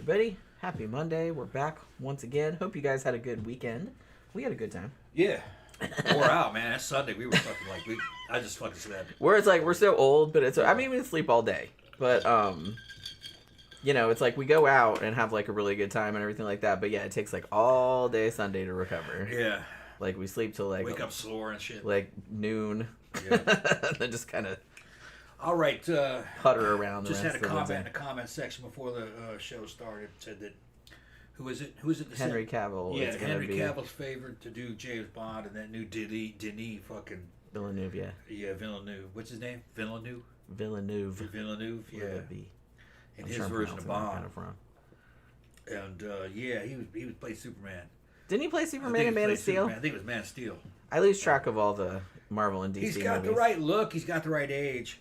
everybody. Happy Monday. We're back once again. Hope you guys had a good weekend. We had a good time. Yeah. Wore out, man. That's Sunday. We were fucking like, I just fucking slept. Where it's like, we're so old, but it's, I mean, we sleep all day. But, you know, it's like we go out and have like a really good time and everything like that. But yeah, it takes like all day Sunday to recover. Yeah. Like we sleep till like... Wake up sore and shit. Like noon. Yeah. Then just kind of... All right. Putter around. Just had a comment in the comment section before the show started. Said that who is it? That Henry Cavill. Yeah, Henry Cavill's favored to do James Bond, and that new Denis fucking Villeneuve. Yeah. Yeah, Villeneuve. What's his name? Villeneuve. Yeah. And his version of Bond. Kind of wrong. And yeah, he was playing Superman. Didn't he play Superman in Man of Steel? Superman. I think it was Man of Steel. I lose track of all the Marvel and DC movies. He's got the right look. He's got the right age.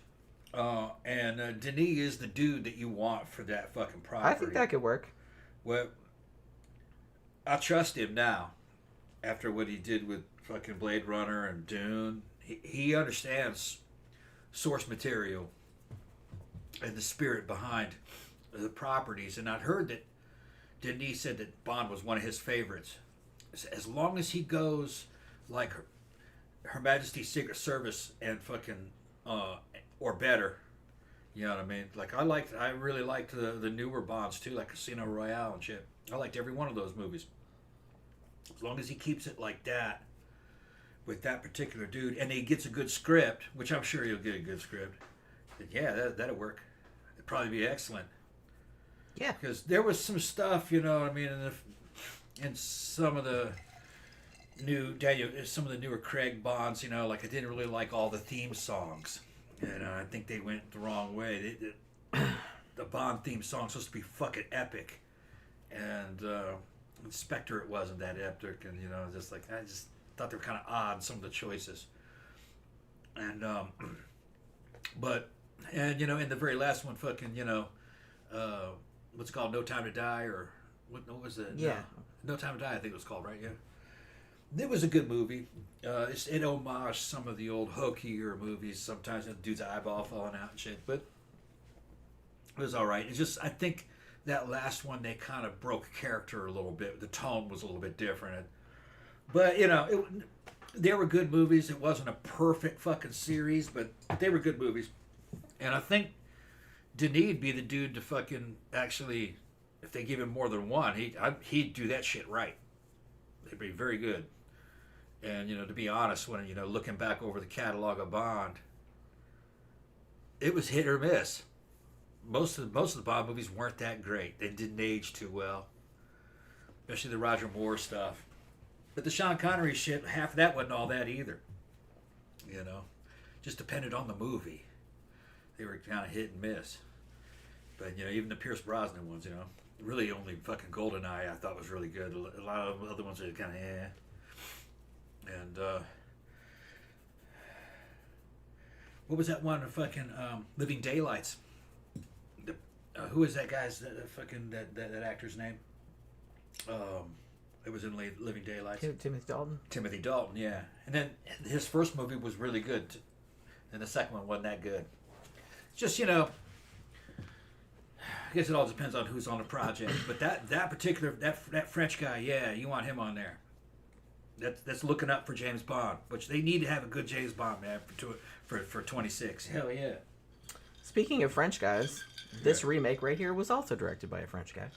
And Denis is the dude that you want for that fucking property. I think that could work. Well, I trust him now. After what he did with fucking Blade Runner and Dune, he understands source material and the spirit behind the properties. And I'd heard that Denis said that Bond was one of his favorites. As long as he goes like Her Majesty's Secret Service and fucking or better, you know what I mean? Like I really liked the newer Bonds too, like Casino Royale and shit. I liked every one of those movies. As long as he keeps it like that with that particular dude, and he gets a good script, which I'm sure he'll get a good script. Then yeah, that'll work. It'd probably be excellent. Yeah, because there was some stuff, you know what I mean, in some of the some of the newer Craig Bonds, you know, like I didn't really like all the theme songs. And I think they went the wrong way. The Bond theme song's supposed to be fucking epic. And Spectre, it wasn't that epic. And, you know, just like, I just thought they were kind of odd, some of the choices. And, you know, in the very last one, fucking, you know, what's it called, No Time to Die, or what was it? Yeah. No Time to Die, I think it was called, right? Yeah. It was a good movie. It homaged some of the old hokier movies. Sometimes the dude's eyeball falling out and shit, but it was all right. It's just, I think that last one, they kind of broke character a little bit. The tone was a little bit different. But, you know, they were good movies. It wasn't a perfect fucking series, but they were good movies. And I think Denis'd be the dude to fucking actually, if they give him more than one, he'd do that shit right. They'd be very good. And, you know, to be honest, when, you know, looking back over the catalog of Bond, it was hit or miss. Most of the Bond movies weren't that great. They didn't age too well. Especially the Roger Moore stuff. But the Sean Connery shit, half of that wasn't all that either. You know, just depended on the movie. They were kind of hit and miss. But, you know, even the Pierce Brosnan ones, you know, really only fucking GoldenEye I thought was really good. A lot of other ones are kind of eh. And what was that one? Fucking Living Daylights. Who is that guy's that actor's name? It was in Living Daylights. Timothy Dalton. Timothy Dalton, yeah. And then his first movie was really good, and the second one wasn't that good. It's just, you know, I guess it all depends on who's on the project. But that particular that French guy, yeah, you want him on there. That's looking up for James Bond, which they need to have a good James Bond, man, for 26. Hell yeah. Speaking of French guys, this remake right here was also directed by a French guy.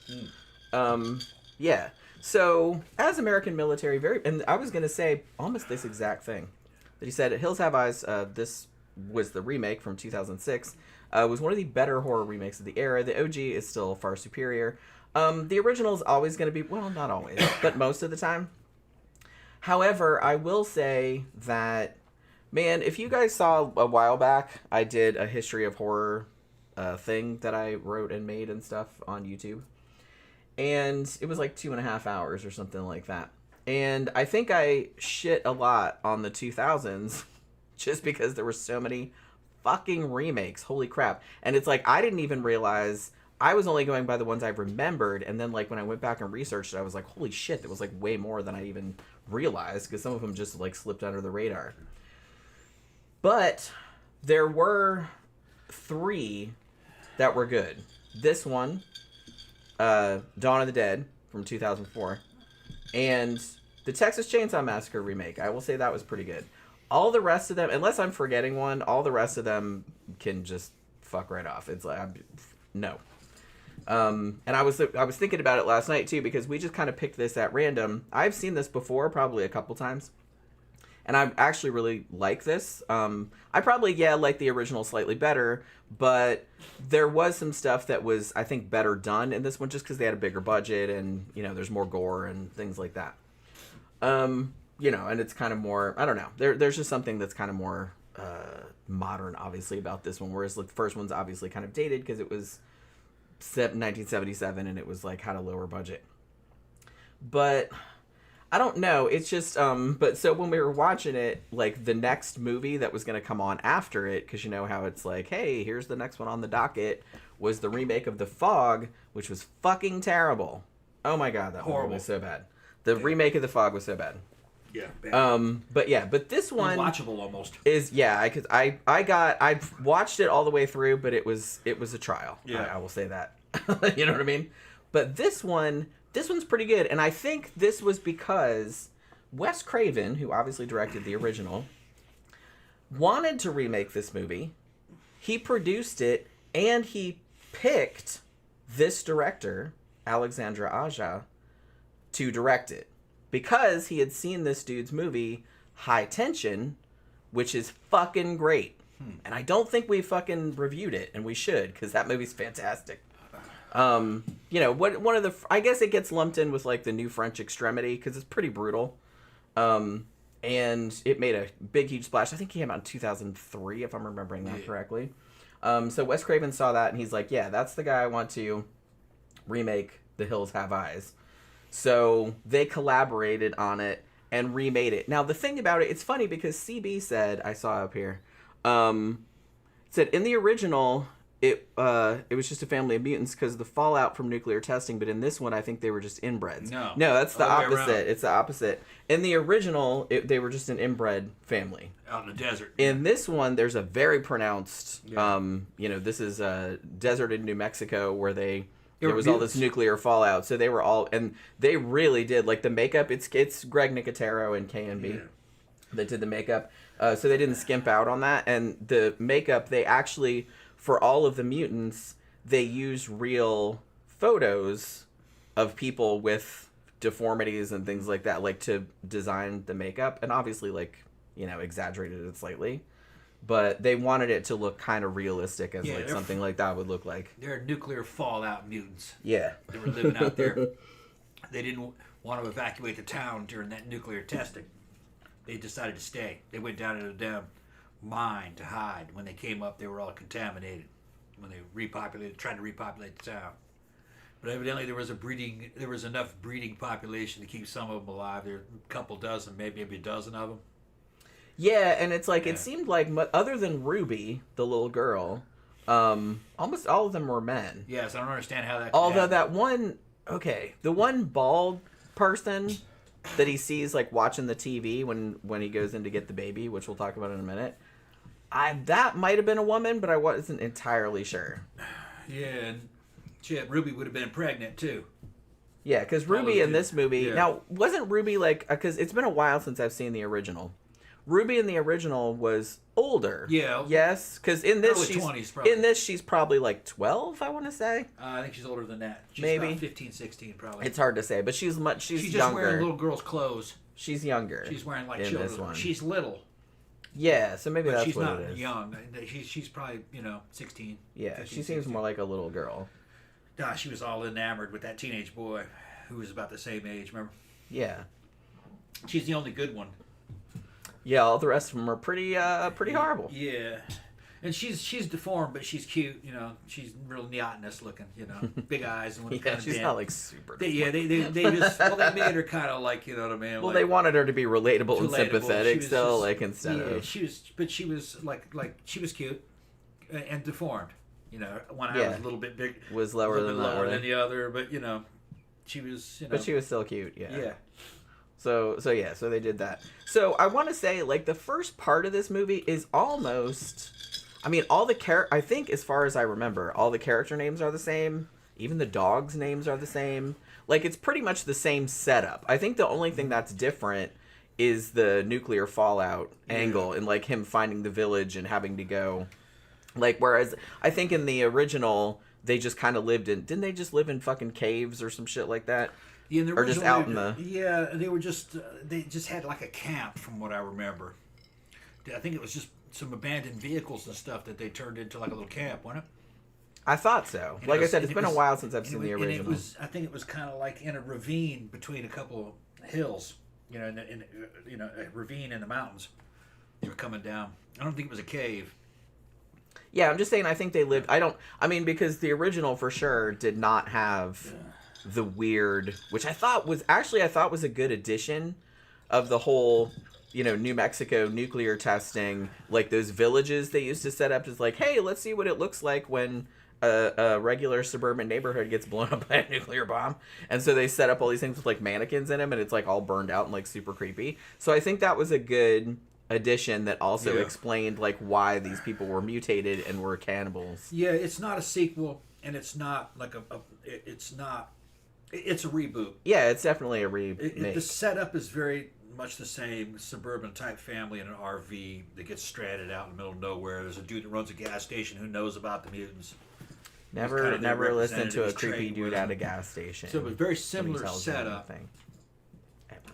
Yeah. So, as American military, and I was going to say almost this exact thing. That he said, Hills Have Eyes, this was the remake from 2006, was one of the better horror remakes of the era. The OG is still far superior. The original is always going to be, well, not always, but most of the time. However, I will say that, man, if you guys saw a while back, I did a history of horror thing that I wrote and made and stuff on YouTube. And it was like 2.5 hours or something like that. And I think I shit a lot on the 2000s just because there were so many fucking remakes. Holy crap. And it's like, I didn't even realize, I was only going by the ones I remembered. And then like when I went back and researched it, I was like, holy shit, there was like way more than I even realized, because some of them just like slipped under the radar. But there were 3 that were good. This one, Dawn of the Dead from 2004, and the Texas Chainsaw Massacre remake. I will say that was pretty good. All the rest of them, unless I'm forgetting one, all the rest of them can just fuck right off. It's like, no. And I was thinking about it last night too, because we just kind of picked this at random. I've seen this before, probably a couple times, and I actually really like this. I probably like the original slightly better, but there was some stuff that was, I think, better done in this one, just because they had a bigger budget and there's more gore and things like that. And it's kind of more, I don't know. There's just something that's kind of more modern, obviously, about this one, whereas the first one's obviously kind of dated because it was 1977 and it was like had a lower budget. But I don't know, it's just but so when we were watching it, like the next movie that was going to come on after it, because you know how it's like, hey, here's the next one on the docket, was the remake of The Fog, which was fucking terrible. Oh my god, that movie was so bad. The remake of The Fog was so bad. Yeah, bad. But this one unwatchable almost is because I watched it all the way through, but it was a trial. Yeah, I will say that. You know what I mean? But this one's pretty good, and I think this was because Wes Craven, who obviously directed the original, wanted to remake this movie. He produced it, and he picked this director, Alexandre Aja, to direct it. Because he had seen this dude's movie, High Tension, which is fucking great. And I don't think we fucking reviewed it, and we should, because that movie's fantastic. One of the, I guess it gets lumped in with like the New French Extremity, because it's pretty brutal. And it made a big, huge splash. I think it came out in 2003, if I'm remembering that correctly. So Wes Craven saw that, and he's like, yeah, that's the guy I want to remake The Hills Have Eyes. So they collaborated on it and remade it. Now, the thing about it, it's funny because CB said, I saw up here, said in the original, it was just a family of mutants because of the fallout from nuclear testing, but in this one, I think they were just inbreds. No, that's the opposite. It's the opposite. In the original, they were just an inbred family. Out in the desert. In this one, there's a very pronounced, this is a desert in New Mexico where there was all this nuclear fallout, so they were all, and they really did, like the makeup, it's Greg Nicotero and KNB that did the makeup, so they didn't skimp out on that, and the makeup, they actually, for all of the mutants, they used real photos of people with deformities and things like that, like to design the makeup, and obviously, like, exaggerated it slightly. But they wanted it to look kind of realistic as something like that would look like. They're nuclear fallout mutants. Yeah. They were living out there. They didn't want to evacuate the town during that nuclear testing. They decided to stay. They went down into the damn mine to hide. When they came up, they were all contaminated. When they tried to repopulate the town. But evidently there was enough breeding population to keep some of them alive. There were a couple dozen, maybe a dozen of them. Yeah, and it's like, it seemed like, other than Ruby, the little girl, almost all of them were men. Yes, I don't understand how that Although that one, the one bald person that he sees, like, watching the TV when he goes in to get the baby, which we'll talk about in a minute, that might have been a woman, but I wasn't entirely sure. Yeah, and Ruby would have been pregnant, too. Yeah, because Ruby in this movie, now, wasn't Ruby, like, because it's been a while since I've seen the original. Ruby in the original was older. Yeah. Yes, because in this early 20s, probably. She's probably like 12, I want to say. I think she's older than that. She's maybe about 15, 16 probably. It's hard to say, but she's younger. She's just wearing little girl's clothes. She's younger. She's wearing like children. She's little. Yeah, so maybe that's what it is. She's not young. She's probably 16. Yeah, 15, she seems 16. More like a little girl. Nah, she was all enamored with that teenage boy who was about the same age. Remember? Yeah. She's the only good one. Yeah, all the rest of them are pretty horrible. Yeah, and she's deformed, but she's cute. She's real neotinous looking. Big eyes and she's not like super. They made her kind of like, what I mean. Well, like, they wanted her to be relatable and sympathetic, still, like instead of. She was like she was cute and deformed. One eye was a little bit big, was lower than the other, but she was. But she was still cute. Yeah. Yeah. So they did that. So I want to say, like, the first part of this movie is almost, I mean, I think as far as I remember, all the character names are the same, even the dogs' names are the same. Like, it's pretty much the same setup. I think the only thing that's different is the nuclear fallout angle and, like, him finding the village and having to go. Like, whereas I think in the original, they just kind of lived in... Didn't they just live in fucking caves or some shit like that? Yeah, or just out in the... Yeah, they were just... they just had, like, a camp, from what I remember. I think it was just some abandoned vehicles and stuff that they turned into, like, a little camp, wasn't it? I thought so. And like I said, it's been a while since I've seen the original. And it was, I think it was kind of like in a ravine between a couple of hills. You know, in a ravine in the mountains. They were coming down. I don't think it was a cave. Yeah, I'm just saying I think they lived... I mean, because the original, for sure, did not have the weird... Which I thought was a good addition of the whole... You know, New Mexico nuclear testing. Like, those villages they used to set up as like, hey, let's see what it looks like when... A regular suburban neighborhood gets blown up by a nuclear bomb, and so they set up all these things with like mannequins in them, and it's like all burned out and like super creepy. So I think that was a good addition that also explained like why these people were mutated and were cannibals. Yeah, it's not a sequel, and it's not like it's a reboot. Yeah, it's definitely a remake. The setup is very much the same. Suburban type family in an RV that gets stranded out in the middle of nowhere. There's a dude that runs a gas station who knows about the mutants. Never listened to a creepy dude at a gas station. So it was very similar setup.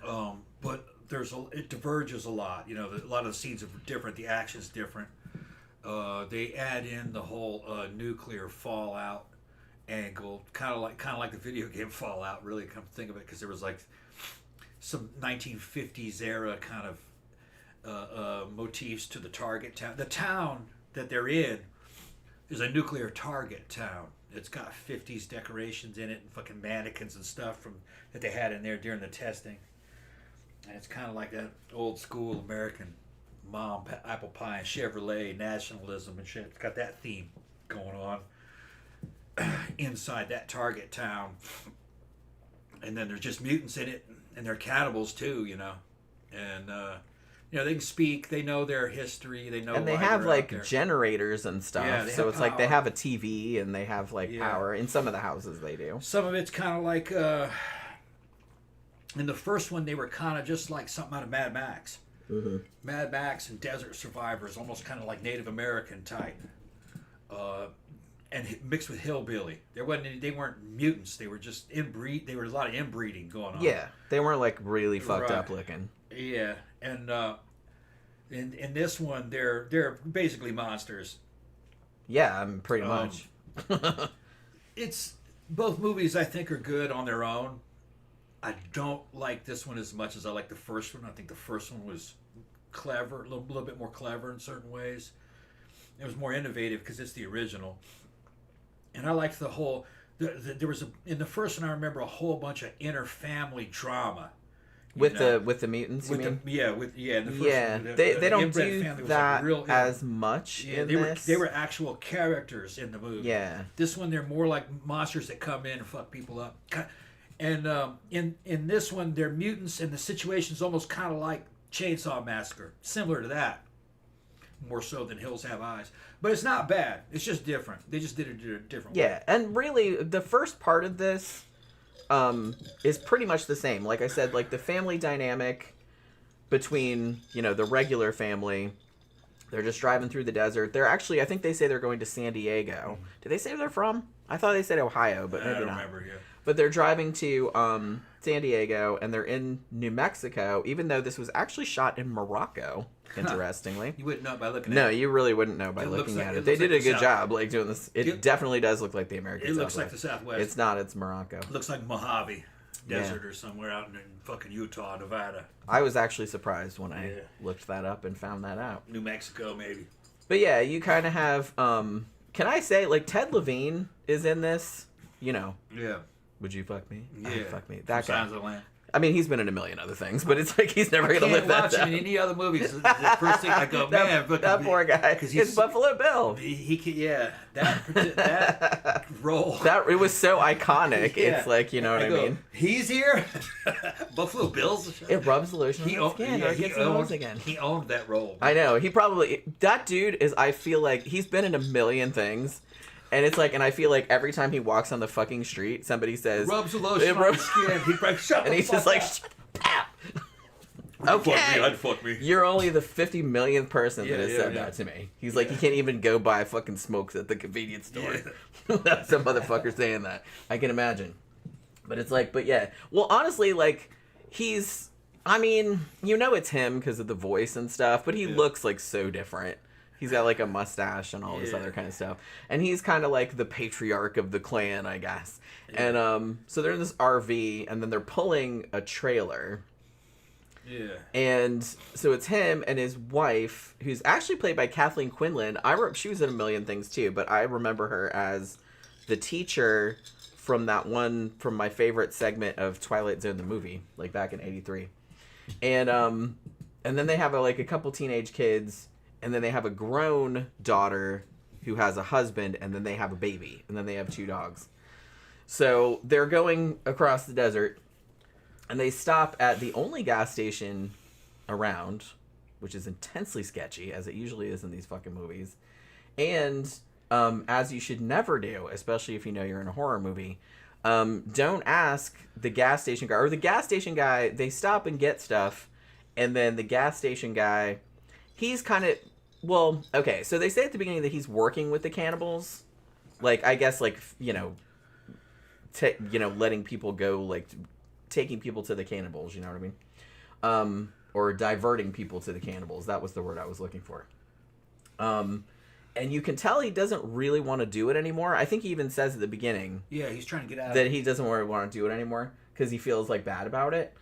But it diverges a lot. You know, a lot of the scenes are different. The action's different. They add in the whole nuclear fallout angle, kind of like the video game Fallout. Really, come to think of it, because there was like some 1950s era kind of motifs to the target town. The town that they're in is a nuclear target town. It's got 50s decorations in it and fucking mannequins and stuff that they had in there during the testing. And it's kind of like that old school American mom apple pie and Chevrolet nationalism and shit. It's got that theme going on inside that target town. And then there's just mutants in it, and they're cannibals too, you know. And you know, they can speak, they know their history, they know. And they have like generators and stuff. Yeah, so it's power. Like they have a TV and they have like power. In some of the houses they do. Some of it's kind of like in the first one they were kind of just like something out of Mad Max. Mm-hmm. Mad Max and Desert Survivors, almost kind of like Native American type. And mixed with hillbilly. They weren't mutants. They were just inbreed. There was a lot of inbreeding going on. Yeah, they weren't like really fucked up looking. Yeah, and in this one, they're basically monsters. Yeah, pretty much. It's both movies I think are good on their own. I don't like this one as much as I like the first one. I think the first one was clever, a little bit more clever in certain ways. It was more innovative because it's the original. And I liked the whole. There was in the first one I remember a whole bunch of inter-family drama. With the mutants, you mean? In the first one, they don't do that like as much in this. They were actual characters in the movie. Yeah. This one, they're more like monsters that come in and fuck people up. And in this one, they're mutants, and the situation's almost kind of like Chainsaw Massacre, similar to that. More so than Hills Have Eyes. But it's not bad. It's just different. They just did it a different way. Yeah, and really, the first part of this is pretty much the same. Like I said, like the family dynamic between, you know, the regular family. They're just driving through the desert. They're actually, I think they say they're going to San Diego. Did they say where they're from? I thought they said Ohio, but maybe not. I don't remember, yeah. But they're driving to San Diego, and they're in New Mexico, even though this was actually shot in Morocco, interestingly. You wouldn't know by looking at it. No, you really wouldn't know by looking at it. They did a good job like doing this. It definitely does look like the American Southwest. It looks like the Southwest. It's not. It's Morocco. It looks like Mojave Desert or somewhere out in fucking Utah, Nevada. I was actually surprised when I looked that up and found that out. New Mexico, maybe. But yeah, you kind of have... can I say, like, Ted Levine is in this, you know. Yeah. Would you fuck me? Yeah. Fuck me. That guy. Signs of the Land. I mean, he's been in a million other things, but it's like he's never going to live that down. I can't watch him in any other movies. The first thing I go, man, that poor guy. It's Buffalo Bill. That role. It was so iconic. Yeah. It's like, you know what I mean? He's here. Buffalo Bill's. It rubs the lotion on his skin. Or it gets the nose again. He owned that role. I know. That dude is. I feel like he's been in a million things. And it's like, and I feel like every time he walks on the fucking street, somebody says, rubs the lotion on his skin. He probably and he's just like, okay, fuck me. You're only the 50 millionth person that has said yeah. that to me. He's like, he can't even go buy fucking smokes at the convenience store. That's some motherfucker saying that. I can imagine. But it's like, but yeah. Well, honestly, like, he's, I mean, you know it's him because of the voice and stuff, but he looks like so different. He's got like a mustache and all this other kind of stuff. And he's kind of like the patriarch of the clan, I guess. Yeah. And so they're in this RV, and then they're pulling a trailer. Yeah. And so it's him and his wife, who's actually played by Kathleen Quinlan. She was in a million things too, but I remember her as the teacher from my favorite segment of Twilight Zone the movie, like back in '83. And then they have a couple teenage kids, and then they have a grown daughter who has a husband, and then they have a baby, and then they have 2 dogs. So they're going across the desert, and they stop at the only gas station around, which is intensely sketchy, as it usually is in these fucking movies. And as you should never do, especially if you know you're in a horror movie, don't ask the gas station guy. Or the gas station guy, they stop and get stuff, and then the gas station guy, he's kind of... Well, okay, so they say at the beginning that he's working with the cannibals. Like, I guess, like, letting people go, like... taking people to the cannibals, you know what I mean? Or diverting people to the cannibals. That was the word I was looking for. And you can tell he doesn't really want to do it anymore. I think he even says at the beginning... Yeah, he's trying to get out that he doesn't really want to do it anymore because he feels, like, bad about it.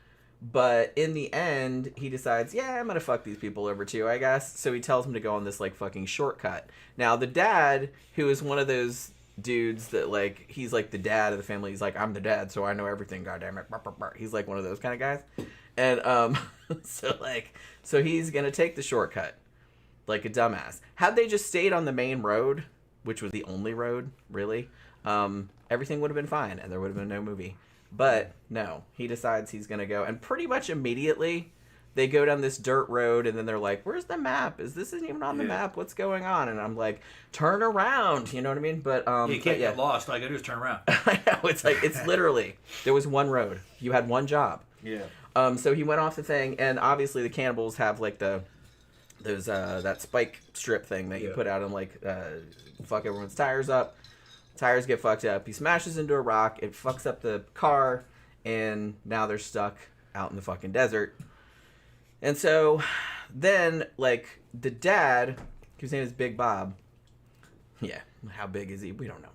But in the end, he decides, yeah, I'm going to fuck these people over too, I guess. So he tells him to go on this, like, fucking shortcut. Now, the dad, who is one of those... dudes that, like, he's like the dad of the family. He's like, I'm the dad, so I know everything, goddammit. He's like one of those kind of guys. And so he's gonna take the shortcut like a dumbass. Had they just stayed on the main road, which was the only road really, everything would have been fine and there would have been no movie. But no, he decides he's gonna go, and pretty much immediately they go down this dirt road, and then they're like, where's the map? This isn't even on the map. What's going on? And I'm like, turn around. You know what I mean? But you can't get lost. All I gotta do is turn around. I know. It's literally, there was one road. You had one job. Yeah. So he went off the thing, and obviously the cannibals have, like, that spike strip thing that you put out and, like, fuck everyone's tires up. Tires get fucked up. He smashes into a rock. It fucks up the car, and now they're stuck out in the fucking desert. And so then, like, the dad, whose name is Big Bob. Yeah, how big is he? We don't know.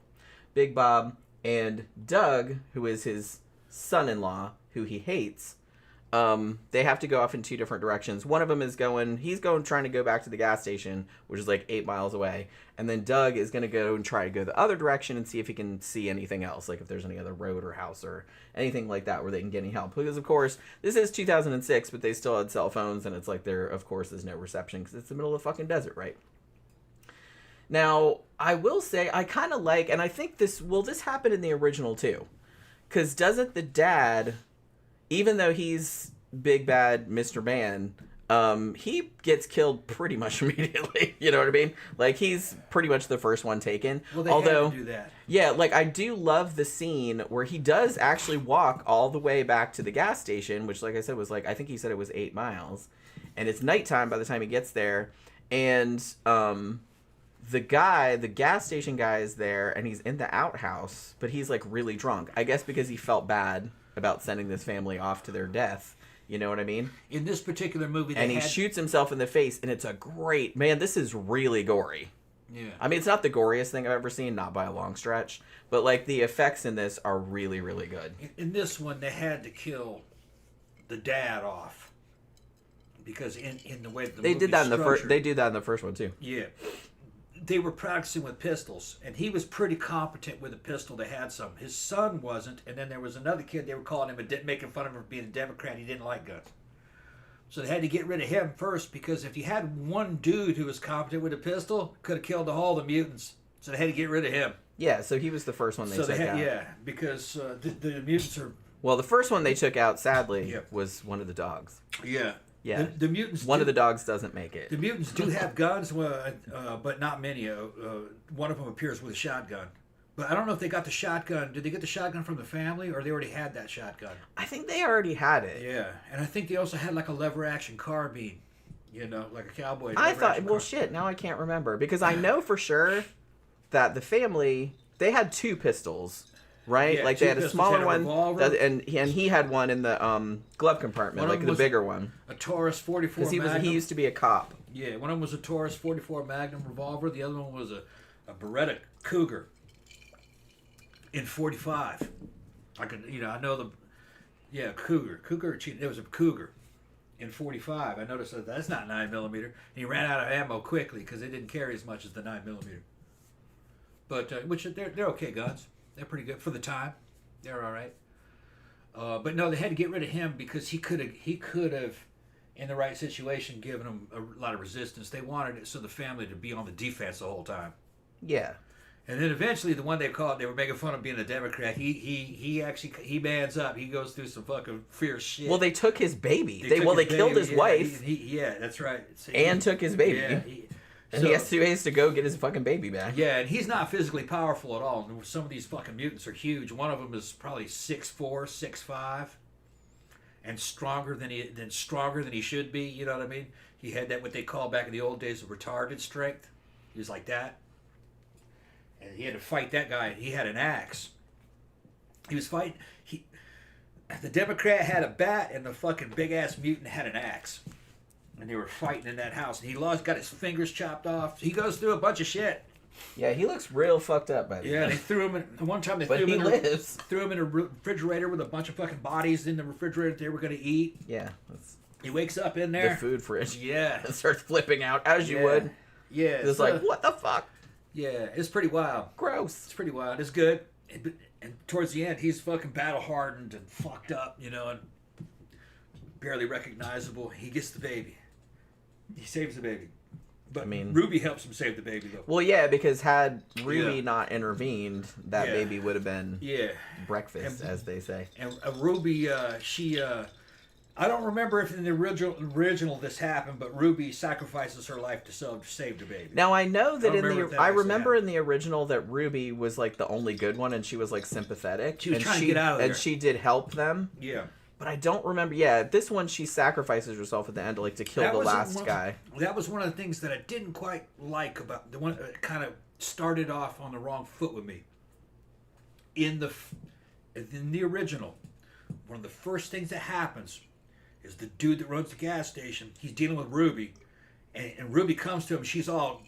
Big Bob and Doug, who is his son-in-law, who he hates, they have to go off in 2 different directions. One of them is trying to go back to the gas station, which is like 8 miles away. And then Doug is going to go and try to go the other direction and see if he can see anything else, like if there's any other road or house or anything like that where they can get any help. Because, of course, this is 2006, but they still had cell phones, and it's like there, of course, is no reception because it's the middle of the fucking desert, right? Now, I will say, I kind of like, and I think this happened in the original too. Because doesn't the dad, even though he's big bad Mr. Man, he gets killed pretty much immediately. You know what I mean? Like, he's pretty much the first one taken. Well, they had to do that. Yeah, like, I do love the scene where he does actually walk all the way back to the gas station, which, like I said, was like, I think he said it was 8 miles. And it's nighttime by the time he gets there. And the gas station guy is there, and he's in the outhouse, but he's, like, really drunk. I guess because he felt bad about sending this family off to their death. You know what I mean? In this particular movie, he shoots himself in the face, and it's a great... Man, this is really gory. Yeah. I mean, it's not the goriest thing I've ever seen, not by a long stretch, but, like, the effects in this are really, really good. In this one, they had to kill the dad off because in the way the they did that in the first. They do that in the first one too. Yeah. They were practicing with pistols, and he was pretty competent with a pistol. They had some. His son wasn't, and then there was another kid. They were calling him making fun of him for being a Democrat. He didn't like guns, so they had to get rid of him first because if you had one dude who was competent with a pistol, could have killed all the mutants. So they had to get rid of him. Yeah, so he was the first one they took out. Yeah, because the mutants are. Well, the first one they took out, sadly, was one of the dogs. Yeah. Yeah. The mutants. One of the dogs doesn't make it. The mutants do have guns, but not many. One of them appears with a shotgun. But I don't know if they got the shotgun. Did they get the shotgun from the family, or they already had that shotgun? I think they already had it. Yeah, and I think they also had like a lever action carbine. Like a cowboy. I thought, well, shit, now I can't remember. Because I know for sure that the family, they had 2 pistols, right? Yeah, like, 2 they had a pistols, smaller had a one, revolver. and he had one in the glove compartment, like the bigger one. A Taurus 44 Because he used to be a cop. Yeah, one of them was a Taurus 44 Magnum revolver. The other one was a Beretta Cougar in 45. I know the... Yeah, Cougar. It was a Cougar in 45. I noticed that that's not 9mm. He ran out of ammo quickly because they didn't carry as much as the 9mm. But which they're okay guns. They're pretty good for the time. They're all right. But no, they had to get rid of him because he could have, in the right situation, given them a lot of resistance. They wanted it so the family to be on the defense the whole time. Yeah. And then eventually, the one they were making fun of being a Democrat. He mans up. He goes through some fucking fierce shit. Well, they took his baby. They killed killed his wife. Yeah, that's right. So and took his baby. Yeah, he has to go get his fucking baby back. Yeah, and he's not physically powerful at all. Some of these fucking mutants are huge. One of them is probably 6'4", 6'5", and stronger than he should be. You know what I mean? He had that what they call back in the old days of retarded strength. He was like that. And he had to fight that guy. He had an axe. He was fighting. The Democrat had a bat, and the fucking big ass mutant had an axe. And they were fighting in that house. And he got his fingers chopped off. He goes through a bunch of shit. Yeah, he looks real fucked up by the Yeah, they threw him in. One time threw him in a refrigerator with a bunch of fucking bodies in the refrigerator that they were going to eat. Yeah. He wakes up in there. The food fridge. Yeah. And starts flipping out, as you would. Yeah. It's like, what the fuck? Yeah, it's pretty wild. Gross. It's pretty wild. It's good. And towards the end, he's fucking battle hardened and fucked up, and barely recognizable. He gets the baby. He saves the baby. But Ruby helps him save the baby, though. Well, yeah, because had Ruby not intervened, that baby would have been breakfast, as they say. And Ruby, I don't remember if in the original this happened, but Ruby sacrifices her life to save the baby. Now I know that I remember in the original that Ruby was like the only good one, and she was like sympathetic. She was trying to get out of there, and she did help them. Yeah, but I don't remember. Yeah, this one she sacrifices herself at the end, to kill the last guy. That was one of the things that I didn't quite like about the one. Kind of started off on the wrong foot with me. In the original, one of the first things that happens is the dude that runs the gas station. He's dealing with Ruby, and Ruby comes to him. She's all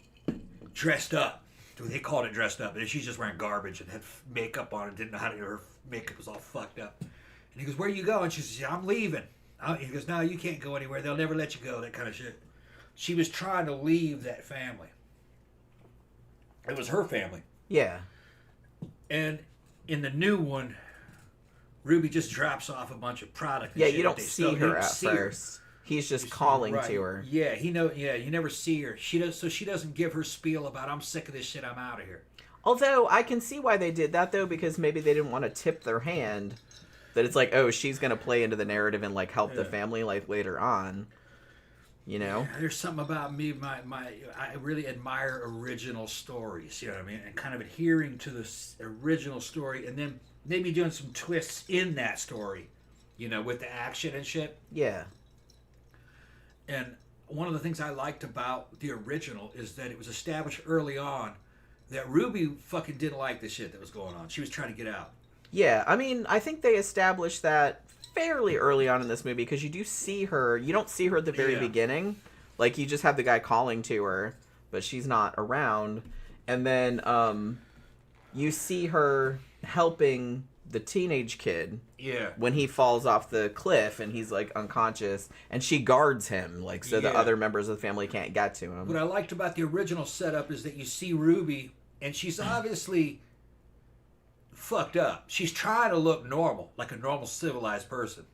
dressed up. They called it dressed up, and she's just wearing garbage and had makeup on and didn't know how to. Her makeup was all fucked up. And he goes, "Where you going?" She says, "I'm leaving." He goes, "No, you can't go anywhere. They'll never let you go." That kind of shit. She was trying to leave that family. It was her family. Yeah. And in the new one, Ruby just drops off a bunch of product. Yeah, you don't see her at first. He's just calling to her. Yeah, you never see her. She doesn't give her spiel about "I'm sick of this shit, I'm out of here." Although I can see why they did that though, because maybe they didn't want to tip their hand. That it's like, oh, she's gonna play into the narrative and help the family later on. Yeah, there's something about me. I really admire original stories. You know what I mean, and kind of adhering to this original story, and then maybe doing some twists in that story, with the action and shit. Yeah. And one of the things I liked about the original is that it was established early on that Ruby fucking didn't like the shit that was going on. She was trying to get out. Yeah, I think they established that fairly early on in this movie, because you do see her. You don't see her at the very beginning. You just have the guy calling to her, but she's not around. And then you see her helping the teenage kid when he falls off the cliff and he's unconscious, and she guards him so the other members of the family can't get to him. What I liked about the original setup is that you see Ruby, and she's obviously fucked up. She's trying to look normal, like a normal civilized person.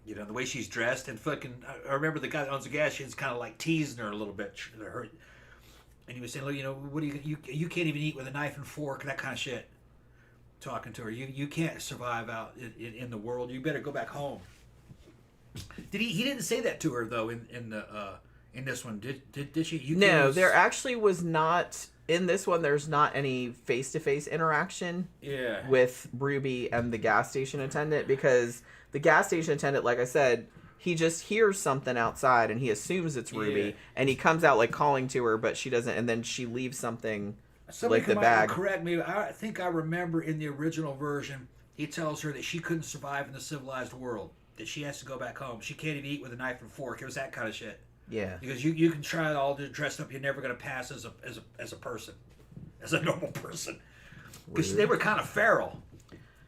The way she's dressed, and fucking I remember the guy that owns the gas station's kind of teasing her a little bit. And he was saying, "Look, what do you can't even eat with a knife and fork, that kind of shit." Talking to her, you can't survive out in the world. You better go back home. Did he? He didn't say that to her though in this one. Did she? No, there actually was not. In this one, there's not any face-to-face interaction with Ruby and the gas station attendant, because the gas station attendant, like I said, he just hears something outside and he assumes it's Ruby, and he comes out like calling to her, but she doesn't, and then she leaves something. Somebody like the bag. Correct me. I think I remember in the original version, he tells her that she couldn't survive in the civilized world, that she has to go back home. She can't even eat with a knife and fork. It was that kind of shit. Yeah. Because you can try it all dressed up, you're never going to pass as a person, as a normal person. Because they were kind of feral.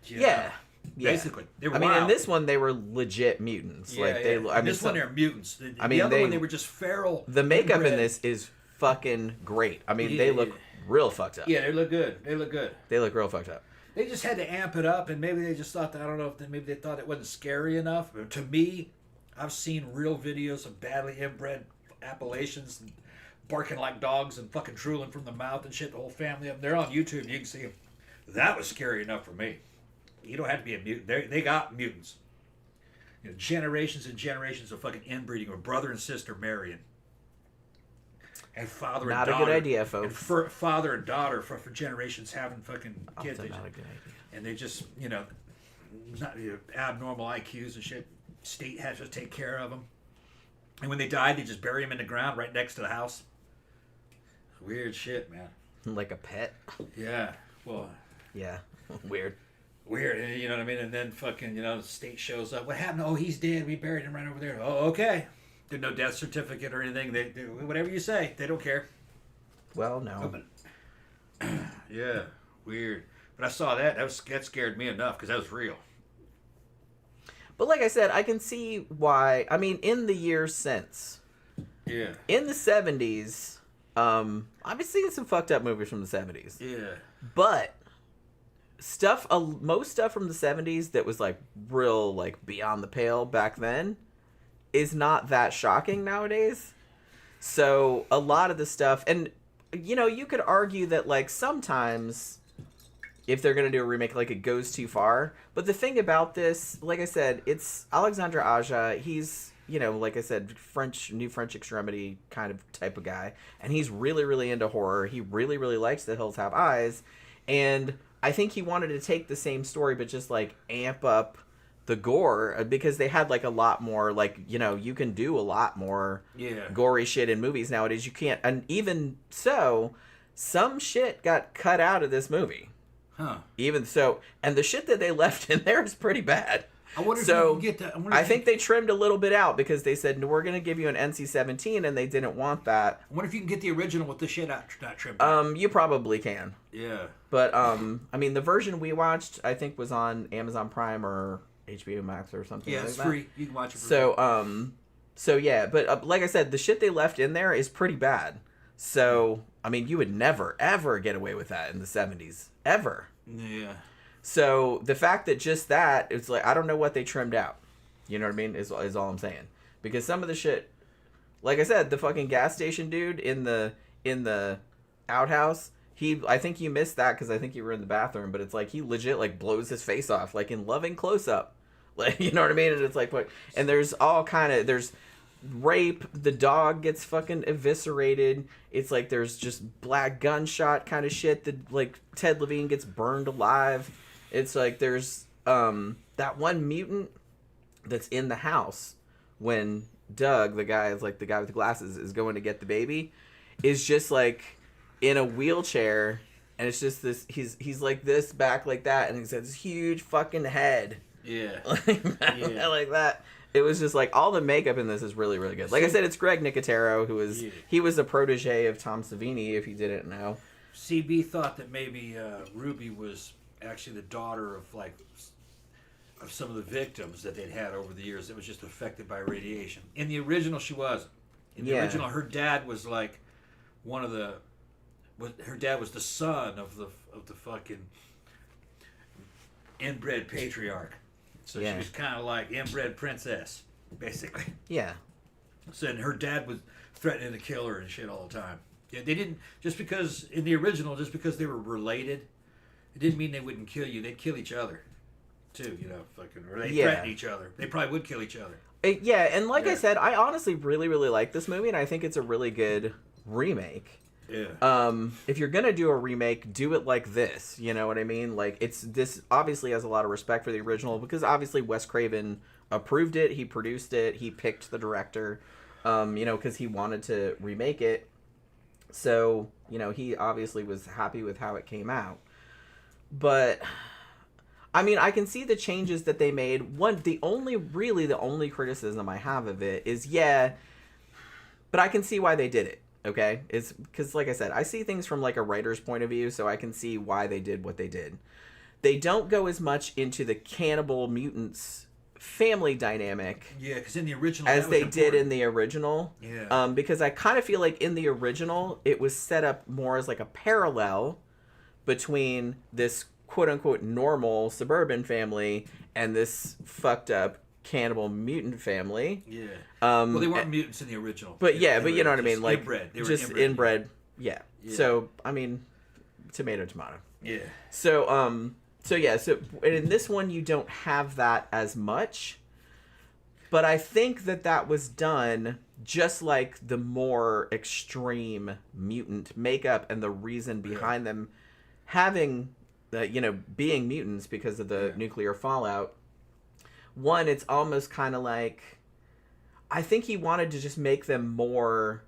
Yeah. Basically, they were. I mean, in this one, they were legit mutants. Yeah, like they. Yeah. I mean, this one they're mutants. The mean, other one they were just feral. The makeup in this is fucking great. I mean, they look real fucked up. Yeah, they look good. They look good. They look real fucked up. They just had to amp it up, and maybe they just thought that, I don't know if maybe they thought it wasn't scary enough. But to me, I've seen real videos of badly inbred Appalachians and barking like dogs and fucking drooling from the mouth and shit. The whole family up. They're on YouTube. And you can see them. That was scary enough for me. You don't have to be a mutant. They got mutants. You know, generations and generations of fucking inbreeding, or brother and sister marrying, and father and daughter. Not a good idea, folks. And father and daughter for generations having fucking kids. Also not a good idea. And they just, not abnormal IQs and shit. State has to take care of them. And when they die, they just bury them in the ground right next to the house. Weird shit, man. Like a pet? Yeah. Well. Yeah. Weird. You know what I mean? And then fucking, the state shows up. What happened? Oh, he's dead. We buried him right over there. Oh, okay. There's no death certificate or anything. They whatever you say. They don't care. Well, no. Yeah. Weird. But I saw that. That scared me enough because that was real. But like I said, I can see why. I mean, in the years since. Yeah. In the 70s, I've been seeing some fucked up movies from the 70s. Yeah. But most stuff from the 70s that was like real, like beyond the pale back then is not that shocking nowadays. So a lot of the stuff, and you could argue that like sometimes if they're going to do a remake, like it goes too far. But the thing about this, like I said, it's Alexandre Aja. He's, like I said, New French Extremity kind of type of guy. And he's really, really into horror. He really, really likes The Hills Have Eyes. And I think he wanted to take the same story, but just like amp up the gore, because they had like a lot more, like, you can do a lot more gory shit in movies nowadays. You can't. And even so, some shit got cut out of this movie. Huh. Even so, and the shit that they left in there is pretty bad. I wonder if you can get that. I think they trimmed a little bit out because they said, no, we're going to give you an NC-17, and they didn't want that. I wonder if you can get the original with the shit not trimmed out. You probably can. Yeah. But, I mean, the version we watched, I think, was on Amazon Prime or HBO Max or something like that. Yeah, it's free. You can watch it for free. So, yeah. But, like I said, the shit they left in there is pretty bad. So, I mean, you would never, ever get away with that in the 70s. Ever. Yeah. So the fact that just that, it's like, I don't know what they trimmed out. You know what I mean? Is all I'm saying. Because some of the shit, like I said, the fucking gas station dude in the outhouse, I think you missed that because I think you were in the bathroom, but it's like he legit like blows his face off like in loving close up. Like, you know what I mean? And it's like, what? And there's all kind of, there's rape, the dog gets fucking eviscerated, it's like there's just black gunshot kind of shit, that like Ted Levine gets burned alive. It's like there's that one mutant that's in the house when Doug, the guy with the glasses, is going to get the baby, is just like in a wheelchair, and it's just this, he's like this back like that, and he's got this huge fucking head. Yeah. Like that. It was just like all the makeup in this is really, really good. Like I said, it's Greg Nicotero, he was a protege of Tom Savini, if you didn't know. CB thought that maybe Ruby was actually the daughter of some of the victims that they'd had over the years that was just affected by radiation. In the original, she wasn't. In the original, her dad was like her dad was the son of the fucking inbred patriarch. So she was kind of like inbred princess, basically. Yeah. So and her dad was threatening to kill her and shit all the time. Yeah, they didn't, just because in the original, just because they were related, it didn't mean they wouldn't kill you. They'd kill each other too, fucking, or they threaten each other. They probably would kill each other. Yeah, and like I said, I honestly really, really like this movie, and I think it's a really good remake. Yeah. If you're gonna do a remake, do it like this. You know what I mean? Like, this obviously has a lot of respect for the original, because obviously Wes Craven approved it, he produced it, he picked the director, because he wanted to remake it. So, he obviously was happy with how it came out. But I mean, I can see the changes that they made. The only criticism I have of it is, but I can see why they did it, okay? It's because, like I said, I see things from, like, a writer's point of view, so I can see why they did what they did. They don't go as much into the cannibal mutants family dynamic because in the original as they did in the original. Because I kind of feel like in the original, it was set up more as, like, a parallel between this quote-unquote normal suburban family and this fucked up cannibal mutant family. Well, they weren't mutants in the original. But but you know what I mean? Like, inbred. They were just inbred. Yeah. So, I mean, tomato. Yeah. So and in this one, you don't have that as much. But I think that was done just like the more extreme mutant makeup and the reason behind them having being mutants because of the nuclear fallout. One, it's almost kind of like, I think he wanted to just make them more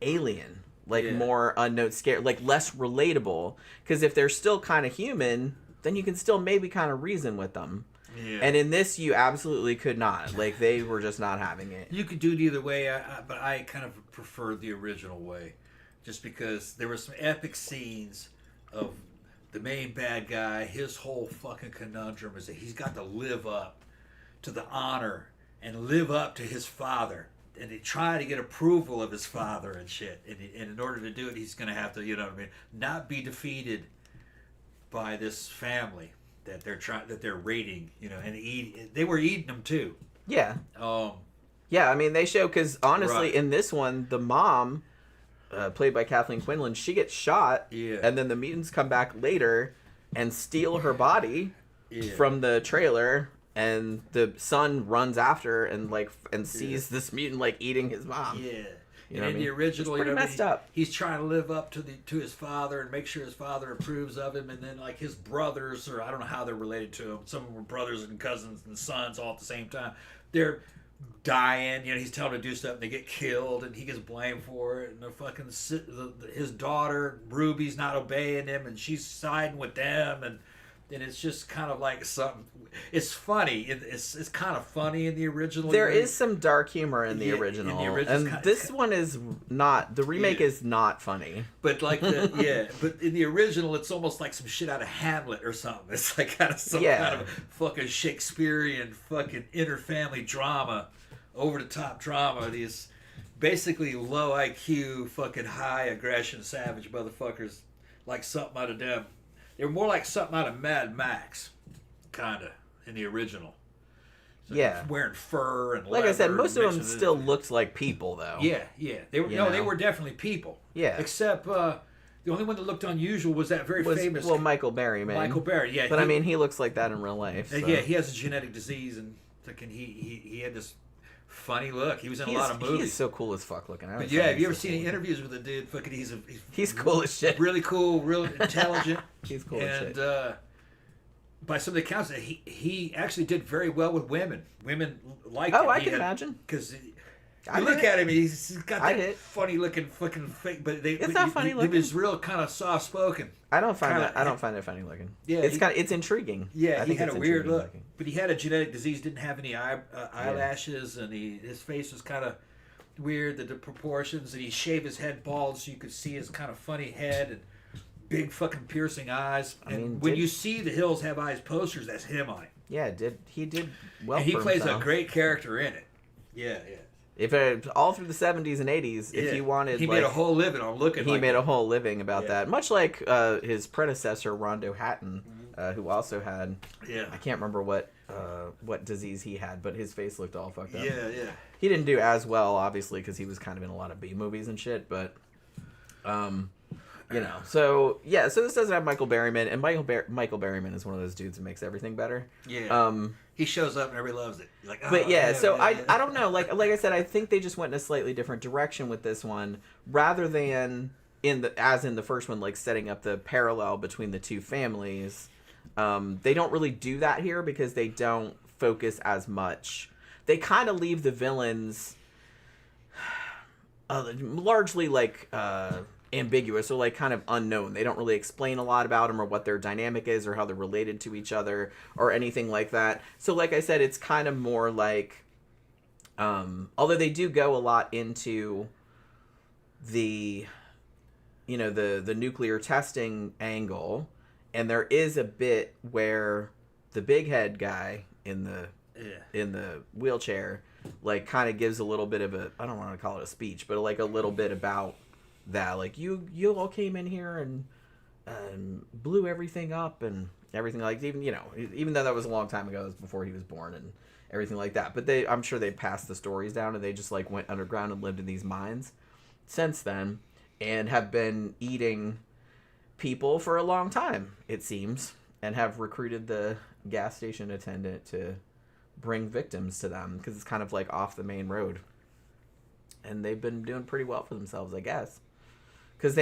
alien, like more unknown, scared, like less relatable. Because if they're still kind of human, then you can still maybe kind of reason with them. And in this, you absolutely could not. Like, they were just not having it. You could do it either way, but I kind of prefer the original way, just because there were some epic scenes of the main bad guy. His whole fucking conundrum is that he's got to live up to the honor and live up to his father, and they try to get approval of his father and shit. And in order to do it, he's going to have to, not be defeated by this family that they're raiding, and they were eating them too. Yeah. I mean, they show, because honestly, in this one, the mom, played by Kathleen Quinlan, she gets shot, and then the mutants come back later and steal her body from the trailer, and the son runs after and sees this mutant eating his mom. And in the original, pretty messed up. He's trying to live up to his father and make sure his father approves of him, and then his brothers, or I don't know how they're related to him. Some of them were brothers and cousins and sons all at the same time. They're dying, he's telling them to do stuff, and they get killed, and he gets blamed for it. And his daughter Ruby's not obeying him, and she's siding with them, and it's just kind of like something. It's funny. It's kind of funny in the original. There is some dark humor in the original, and this one is not. The remake is not funny. But but in the original, it's almost like some shit out of Hamlet or something. It's like kind of some kind of fucking Shakespearean fucking inter-family drama, over the top drama. These basically low IQ, fucking high aggression, savage motherfuckers, like something out of them. They were more like something out of Mad Max, kind of, in the original. So wearing fur and leather. Like I said, most of them still looked like people, though. Yeah. They were they were definitely people. Yeah. Except the only one that looked unusual was that famous... Well, Michael Berry, man. Michael Berry, yeah. But I mean, he looks like that in real life. So. Yeah, he has a genetic disease, and he had this funny look. He was in a lot of movies. He's so cool as fuck looking. But have you ever seen any interviews with the dude? Fucking, he's cool as shit. Really cool, real intelligent. He's cool as shit. And by some of the accounts, he actually did very well with women. Women liked him. Oh, I can imagine. Because you look at him, he's got that funny looking fucking face. But it's not funny looking. He was real kind of soft spoken. I don't find it funny looking. Yeah, it's intriguing. Yeah, he had a weird look, looking. But he had a genetic disease. Didn't have any eyelashes, and his face was kind of weird. The proportions, and he shaved his head bald so you could see his kind of funny head and big fucking piercing eyes. And when you see the Hills Have Eyes posters, that's him on it. Yeah, he did well. And he plays himself. A great character in it. Yeah. If all through the 70s and 80s, if you wanted, he made a whole living on looking. He made a whole living about that, much like his predecessor Rondo Hatton, who also had. Yeah. I can't remember what disease he had, but his face looked all fucked up. Yeah. He didn't do as well, obviously, because he was kind of in a lot of B movies and shit. But, you know, so this doesn't have Michael Berryman, and Michael Berryman is one of those dudes that makes everything better. Yeah. He shows up and everybody loves it. You're like, oh, but yeah, so yeah. I don't know. Like I said, I think they just went in a slightly different direction with this one, rather than in the first one, like setting up the parallel between the two families. They don't really do that here because they don't focus as much. They kind of leave the villains largely like ambiguous or like kind of unknown. They don't really explain a lot about them or what their dynamic is or how they're related to each other or anything like that. So like I said, it's kind of more like although they do go a lot into the the nuclear testing angle, and there is a bit where the big head guy in the wheelchair like kind of gives a little bit of a, I don't want to call it a speech, but like a little bit about that, like you all came in here and blew everything up and everything, like even though that was a long time ago, it was before he was born and everything like that, but I'm sure they passed the stories down and they just like went underground and lived in these mines since then and have been eating people for a long time, it seems, and have recruited the gas station attendant to bring victims to them because it's kind of like off the main road, and they've been doing pretty well for themselves, I guess, because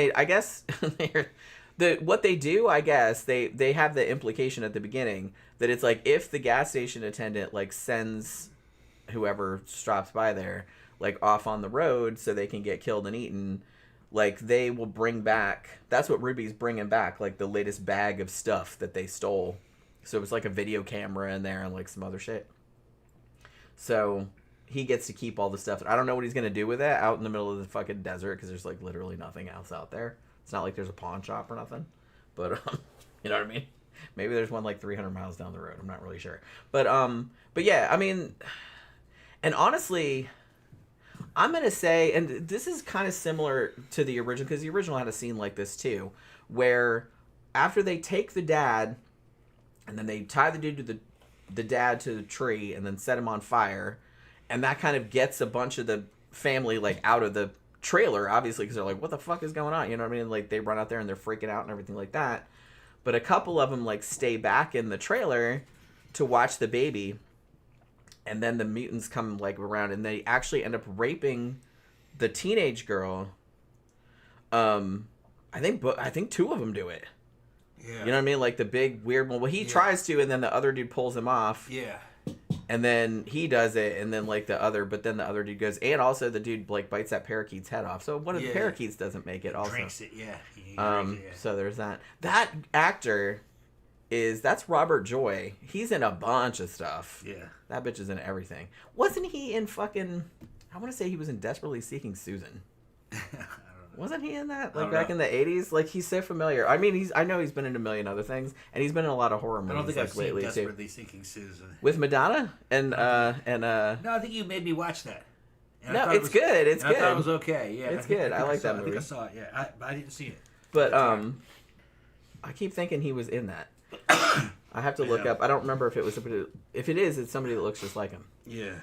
what they do, I guess they have the implication at the beginning that it's like if the gas station attendant like sends whoever stops by there like off on the road so they can get killed and eaten, like they will bring back, that's what Ruby's bringing back, like the latest bag of stuff that they stole. So it's like a video camera in there and like some other shit. So he gets to keep all the stuff. I don't know what he's going to do with it out in the middle of the fucking desert because there's like literally nothing else out there. It's not like there's a pawn shop or nothing. But, you know what I mean? Maybe there's one like 300 miles down the road. I'm not really sure. But yeah, I mean, and honestly, I'm going to say, and this is kind of similar to the original, because the original had a scene like this too, where after they take the dad and then they tie the dude to the dad to the tree and then set him on fire, and that kind of gets a bunch of the family like out of the trailer, obviously, because they're like, what the fuck is going on, you know what I mean? Like they run out there and they're freaking out and everything like that, but a couple of them like stay back in the trailer to watch the baby, and then the mutants come like around and they actually end up raping the teenage girl. I think two of them do it. Yeah. You know what I mean? Like the big weird one. Well, he tries to, and then the other dude pulls him off. Yeah. And then he does it, and then like but then the other dude goes, and also the dude like bites that parakeet's head off. So one of the parakeets doesn't make it. Also drinks it. Yeah. So there's that. That actor that's Robert Joy. He's in a bunch of stuff. Yeah. That bitch is in everything. Wasn't he in fucking? I want to say he was in Desperately Seeking Susan. Wasn't he in that? Like back in the 80s? Like he's so familiar. I mean, I know he's been in a million other things, and he's been in a lot of horror movies. I don't think I've lately seen Desperately Seeking Susan. With Madonna and No, I think you made me watch that. And no, it's good. It's good. I thought it was okay. Yeah, it's good. I like that movie. I think I saw it. Yeah, I didn't see it. But I keep thinking he was in that. I have to look up. I don't remember if it was. If it is, it's somebody that looks just like him. Yeah.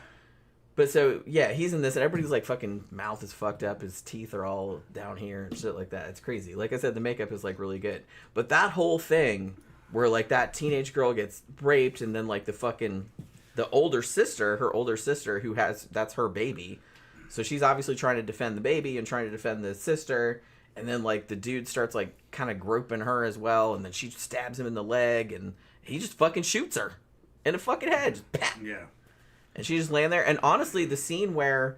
But so, yeah, he's in this, and everybody's like fucking mouth is fucked up, his teeth are all down here and shit like that. It's crazy. Like I said, the makeup is like really good. But that whole thing where like that teenage girl gets raped, and then like the older sister, her older sister that's her baby. So she's obviously trying to defend the baby and trying to defend the sister. And then like the dude starts like kind of groping her as well, and then she stabs him in the leg, and he just fucking shoots her in the fucking head. Just, bah! Yeah. And she's just laying there. And honestly, the scene where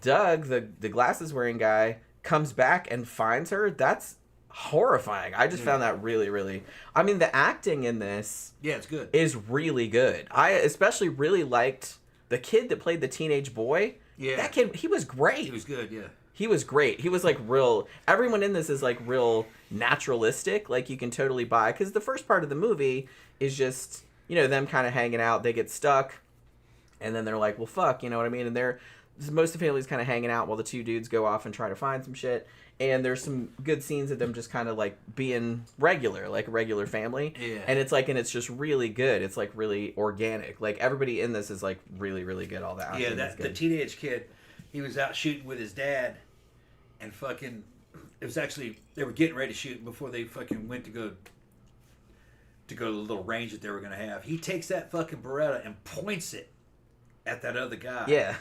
Doug, the glasses wearing guy, comes back and finds her, that's horrifying. I just found that really, really... I mean, the acting in this... Yeah, it's good. ...is really good. I especially really liked the kid that played the teenage boy. Yeah. That kid, he was great. He was good, yeah. He was great. He was like real... Everyone in this is like real naturalistic. Like you can totally buy... Because the first part of the movie is just, them kind of hanging out. They get stuck. And then they're like, well, fuck, you know what I mean? And most of the family's kind of hanging out while the two dudes go off and try to find some shit. And there's some good scenes of them just kind of like being regular, like a regular family. Yeah. And it's just really good. It's like really organic. Like everybody in this is like really, really good. All that. The teenage kid, he was out shooting with his dad, and fucking it was actually they were getting ready to shoot before they fucking went to go to the little range that they were going to have. He takes that fucking Beretta and points it at that other guy. Yeah.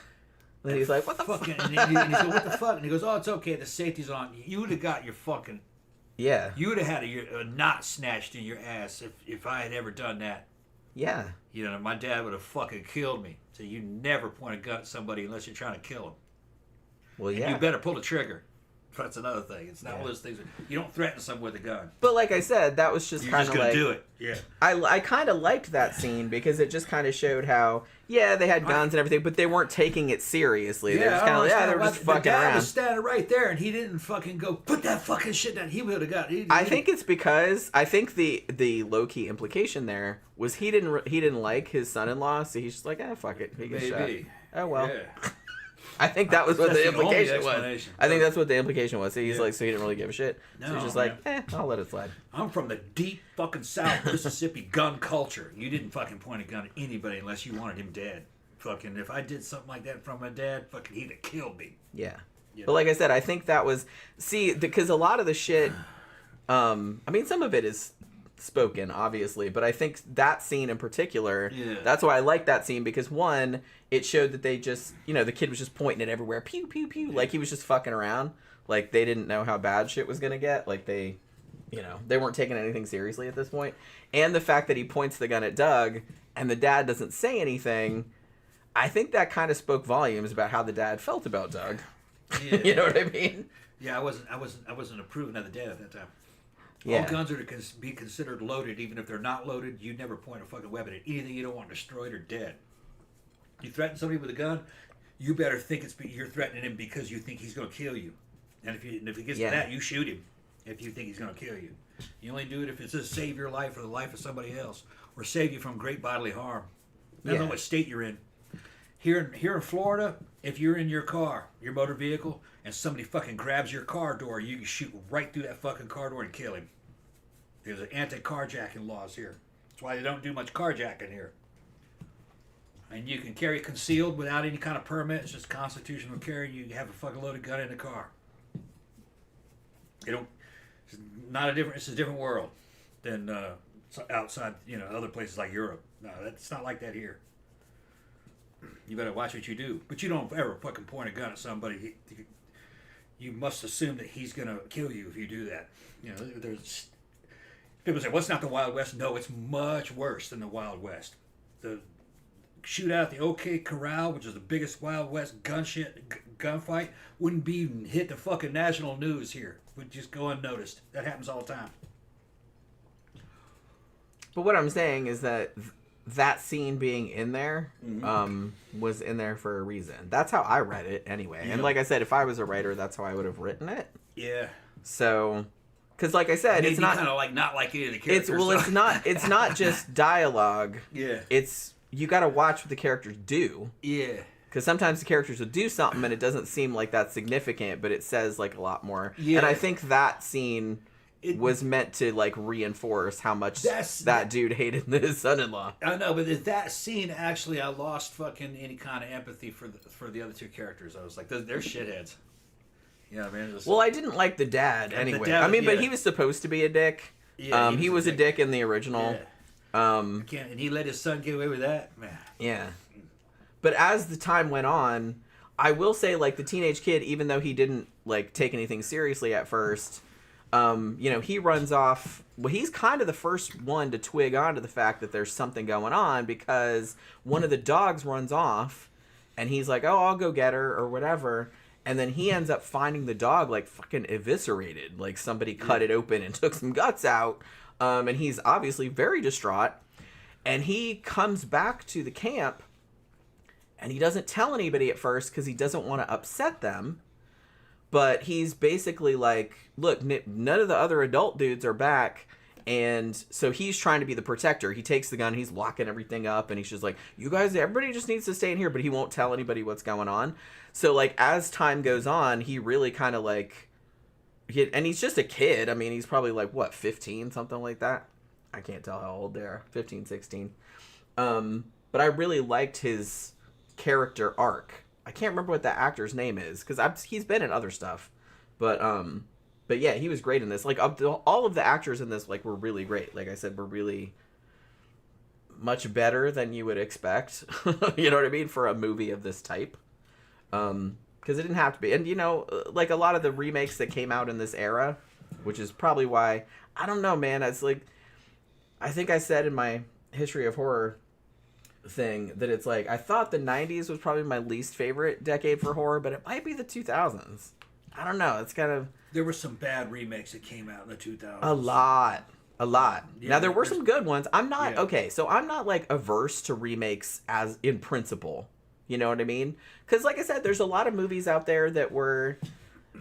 And he's like, what the fuck? And he's like, what the fuck? And he goes, oh, it's okay. The safety's on. You would have got your fucking... Yeah. You would have had a knot snatched in your ass if I had ever done that. Yeah. You know, my dad would have fucking killed me. So you never point a gun at somebody unless you're trying to kill them. Well, And yeah. you better pull the trigger. That's another thing. It's not one of those things. You don't threaten someone with a gun. But like I said, that was just kind of like... You're just going to do it. Yeah. I kind of liked that scene because it just kind of showed how, yeah, they had guns and everything, but they weren't taking it seriously. They were just kind of like, they were just fucking the dad around. was standing right there, and he didn't fucking go, put that fucking shit down. He would have got it. I think it's because, I think the low-key implication there was he didn't like his son-in-law, so he's just like, fuck it. He gets shot. Oh, well. Yeah. I think that was what the implication was. explanation. I think that's what the implication was. So he's like, so he didn't really give a shit. So No, he's just like, I'll let it slide. I'm from the deep fucking South Mississippi gun culture. You didn't fucking point a gun at anybody unless you wanted him dead. Fucking, if I did something like that from my dad, fucking, he'd have killed me. Yeah. You But know? like I said, I think that was... See, because a lot of the shit... I mean, some of it is spoken, obviously, but I think that scene in particular, that's why I like that scene, because one, it showed that they just, the kid was just pointing it everywhere, pew, pew, pew, like he was just fucking around, like they didn't know how bad shit was gonna get, like they weren't taking anything seriously at this point, and the fact that he points the gun at Doug, and the dad doesn't say anything, I think that kind of spoke volumes about how the dad felt about Doug. Yeah. You know what I mean? Yeah, I wasn't approving of the dad at that time. Yeah. All guns are to be considered loaded, even if they're not loaded. You never point a fucking weapon at anything you don't want destroyed or dead. You threaten somebody with a gun, you better think you're threatening him because you think he's going to kill you. And if he gets to that, you shoot him if you think he's going to kill you. You only do it if it's to save your life or the life of somebody else, or save you from great bodily harm. Depends on what state you're in. Here in Florida, if you're in your car, your motor vehicle, and somebody fucking grabs your car door, you can shoot right through that fucking car door and kill him. There's anti-carjacking laws here. That's why they don't do much carjacking here. And you can carry concealed without any kind of permit. It's just constitutional carry. You have a fucking loaded gun in the car. It's not a different. It's a different world than outside. Other places like Europe. No, it's not like that here. You better watch what you do. But you don't ever fucking point a gun at somebody. You must assume that he's going to kill you if you do that. There's people say, what's not the Wild West? No, it's much worse than the Wild West. The shootout at the OK Corral, which is the biggest Wild West gunfight, wouldn't be even hit the fucking national news here. Would just go unnoticed. That happens all the time. But what I'm saying is that that scene being in there was in there for a reason. That's how I read it anyway. Yeah. And like I said, if I was a writer, that's how I would have written it. Yeah. So, because like I said, it's not kind of like not like any of the characters. It's not just dialogue. Yeah. It's you got to watch what the characters do. Yeah. Because sometimes the characters will do something and it doesn't seem like that's significant, but it says like a lot more. Yeah. And I think that scene was meant to like reinforce how much that dude hated his son-in-law. I know, but that scene actually, I lost fucking any kind of empathy for the other two characters. I was like, they're shitheads. You know what I mean? Well, I didn't like the dad anyway. But he was supposed to be a dick. Yeah, he was a dick in the original. Yeah. And he let his son get away with that, man. Yeah. But as the time went on, I will say, like, the teenage kid, even though he didn't like take anything seriously at first. He runs off. Well, he's kind of the first one to twig onto the fact that there's something going on because one of the dogs runs off and he's like, oh, I'll go get her or whatever. And then he ends up finding the dog like fucking eviscerated. Like somebody cut it open and took some guts out. And he's obviously very distraught. And he comes back to the camp and he doesn't tell anybody at first because he doesn't want to upset them. But he's basically like, look, none of the other adult dudes are back. And so he's trying to be the protector. He takes the gun, he's locking everything up. And he's just like, you guys, everybody just needs to stay in here. But he won't tell anybody what's going on. So, like, as time goes on, he really kind of, like, and he's just a kid. I mean, he's probably, like, what, 15, something like that? I can't tell how old they are. 15, 16. But I really liked his character arc. I can't remember what that actor's name is because he's been in other stuff, but But yeah, he was great in this. Like all of the actors in this like were really great. Like I said, were really much better than you would expect. You know what I mean, for a movie of this type. Because it didn't have to be. And, you know, like a lot of the remakes that came out in this era, which is probably why, I don't know, man. It's like, I think I said in my history of horror thing that it's like, I thought the 90s was probably my least favorite decade for horror, but it might be the 2000s. I don't know. It's kind of... There were some bad remakes that came out in the 2000s. A lot. Yeah, now, there were some good ones. I'm not... Yeah. Okay, so I'm not, like, averse to remakes as in principle. You know what I mean? Because, like I said, there's a lot of movies out there that were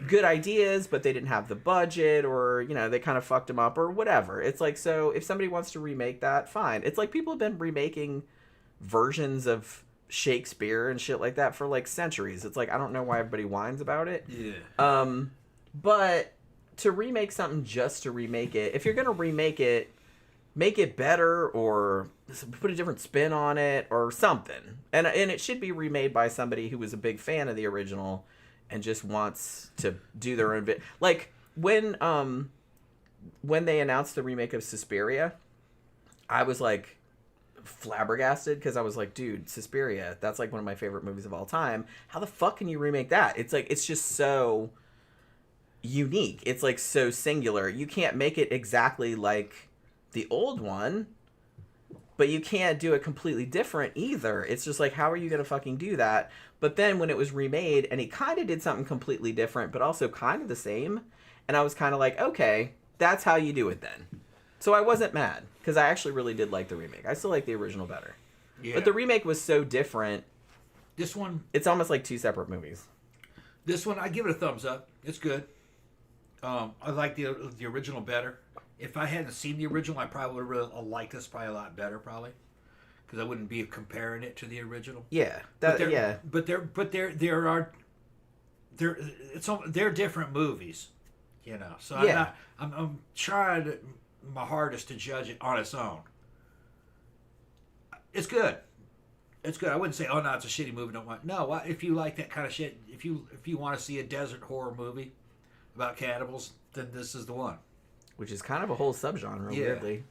good ideas, but they didn't have the budget, or, you know, they kind of fucked them up, or whatever. It's like, so if somebody wants to remake that, fine. It's like people have been remaking versions of Shakespeare and shit like that for, like, centuries. It's like, I don't know why everybody whines about it. Yeah. But to remake something just to remake it, if you're going to remake it, make it better, or put a different spin on it, or something. And it should be remade by somebody who was a big fan of the original and just wants to do their own bit. Like when they announced the remake of Suspiria, I was like flabbergasted, because I was like, dude, Suspiria, that's like one of my favorite movies of all time. How the fuck can you remake that? It's like, it's just so unique. It's like so singular. You can't make it exactly like the old one, but you can't do it completely different either. It's just like, how are you gonna fucking do that? But then when it was remade, and he kind of did something completely different, but also kind of the same, and I was kind of like, okay, that's how you do it then. So I wasn't mad, because I actually really did like the remake. I still like the original better. Yeah. But the remake was so different. This one... It's almost like two separate movies. This one, I give it a thumbs up. It's good. I like the original better. If I hadn't seen the original, I probably would have liked this probably a lot better, probably, because I wouldn't be comparing it to the original. Yeah, But they're different movies, you know. So yeah. I'm trying my hardest to judge it on its own. It's good. It's good. I wouldn't say, oh no, it's a shitty movie. Don't want. No, if you like that kind of shit, if you want to see a desert horror movie about cannibals, then this is the one. Which is kind of a whole subgenre, weirdly.